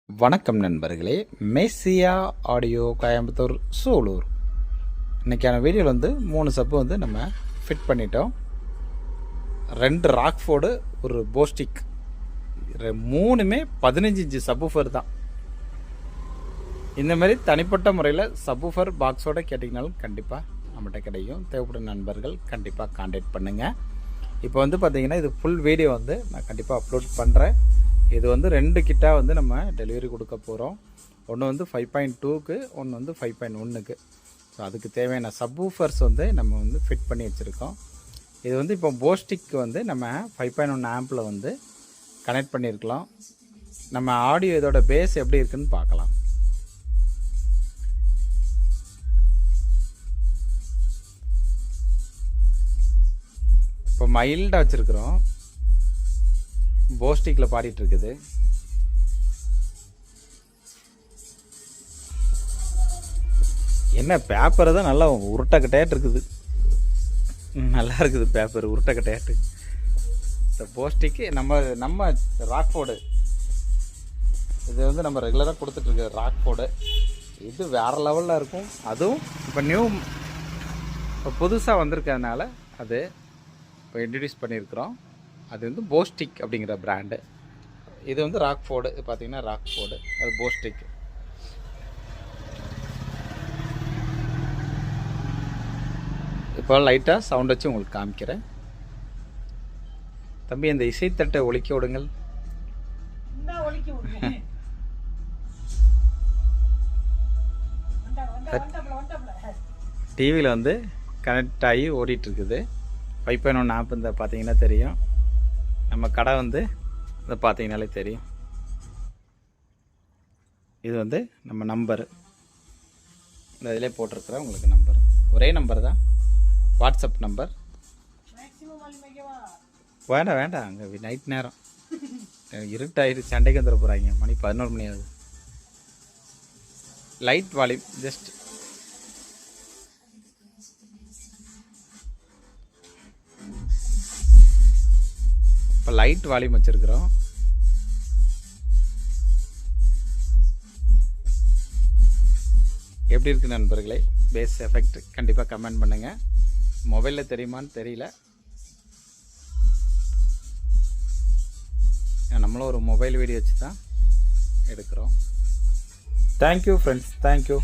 வணக்கம் நண்பர்களே, Messiah audio Coimbatore Sulur. இன்றைக்கான வீடியோவில் வந்து 3 சப்பு வந்து நம்ம ஃபிட் பண்ணிட்டோம். 2 ராக்ஃபோர்டு, ஒரு போஸ்டிக், 3மே 15 இன்ச்சு சப்வூஃபர் தான். இந்த மாதிரி தனிப்பட்ட முறையில் சப்வூஃபர் பாக்ஸோடு கேட்டிங்கனாலும் கண்டிப்பாக நம்மகிட்ட கிடைக்கும். தேவைப்படும் நண்பர்கள் கண்டிப்பாக கான்டாக்ட் பண்ணுங்கள். இப்போ வந்து பார்த்திங்கன்னா இது ஃபுல் வீடியோ வந்து நான் கண்டிப்பாக அப்லோட் பண்ணுறேன். இது வந்து 2 கிட்டாக வந்து நம்ம டெலிவரி கொடுக்க போகிறோம். ஒன்று வந்து 5.2க்கு, ஒன்று வந்து 5.1க்கு. ஸோ அதுக்கு தேவையான சப்வூஃபர்ஸ் வந்து நம்ம வந்து ஃபிட் பண்ணி வச்சுருக்கோம். இது வந்து இப்போ போஸ்டிக்கு வந்து நம்ம 5.1 ஆம்பில் வந்து கனெக்ட் பண்ணியிருக்கலாம். நம்ம ஆடியோ இதோட பேஸ் எப்படி இருக்குன்னு பார்க்கலாம். இப்போ மைல்டாக வச்சுருக்குறோம். போஸ்டிக்கில் பாடிட்டு இருக்குது. என்ன பேப்பரை தான் நல்லா உருட்டக்கட்டையாட்டு இருக்குது. நல்லா இருக்குது பேப்பர் உருட்டக்கட்டையாட்டு. இந்த போஸ்டிக்கு நம்ம ராக்ஃபோர்டு இது வந்து நம்ம ரெகுலராக கொடுத்துட்ருக்க ராக்ஃபோர்டு இது வேறு லெவலில் இருக்கும். அதுவும் இப்போ புதுசாக வந்திருக்கிறதுனால அது இப்போ இன்ட்ரடியூஸ் பண்ணியிருக்கிறோம். அது வந்து போஸ்டிக் அப்படிங்கிற பிராண்டு. இது வந்து ராக்ஃபோர்டு, இது பார்த்திங்கன்னா ராக்ஃபோர்டு, அது போஸ்டிக். இப்போ லைட்டாக சவுண்ட் வச்சு உங்களுக்கு காமிக்கிறேன். தம்பி, இந்த இசைத்தட்டை ஒலிக்க விடுங்கள். டிவியில் வந்து கனெக்ட் ஆகி ஓடிட்டுருக்குது. 5.1 ஆப் இந்த பார்த்தீங்கன்னா தெரியும். நம்ம கடை வந்து இதை பார்த்தீங்கனாலே தெரியும். இது வந்து நம்ம நம்பரு இந்த இதிலே போட்டிருக்கிற உங்களுக்கு நம்பர், ஒரே நம்பர் தான், வாட்ஸ்அப் நம்பர். வேண்டாம் அங்கே நைட் நேரம் இருட்டாயிடுச்சு, சண்டைக்கு வந்துட போகிறாங்க. மணி 11 மணி ஆகுது. லைட் வால்யூம் ஜஸ்ட் இப்போ லைட் வால்யூம் வச்சுருக்குறோம். எப்படி இருக்குது நண்பர்களே பேஸ் எஃபெக்ட்? கண்டிப்பாக கமெண்ட் பண்ணுங்கள். மொபைலில் தெரியுமான்னு தெரியல. நம்மளும் ஒரு மொபைல் வீடியோ வச்சு தான் எடுக்கிறோம். Thank you friends, thank you.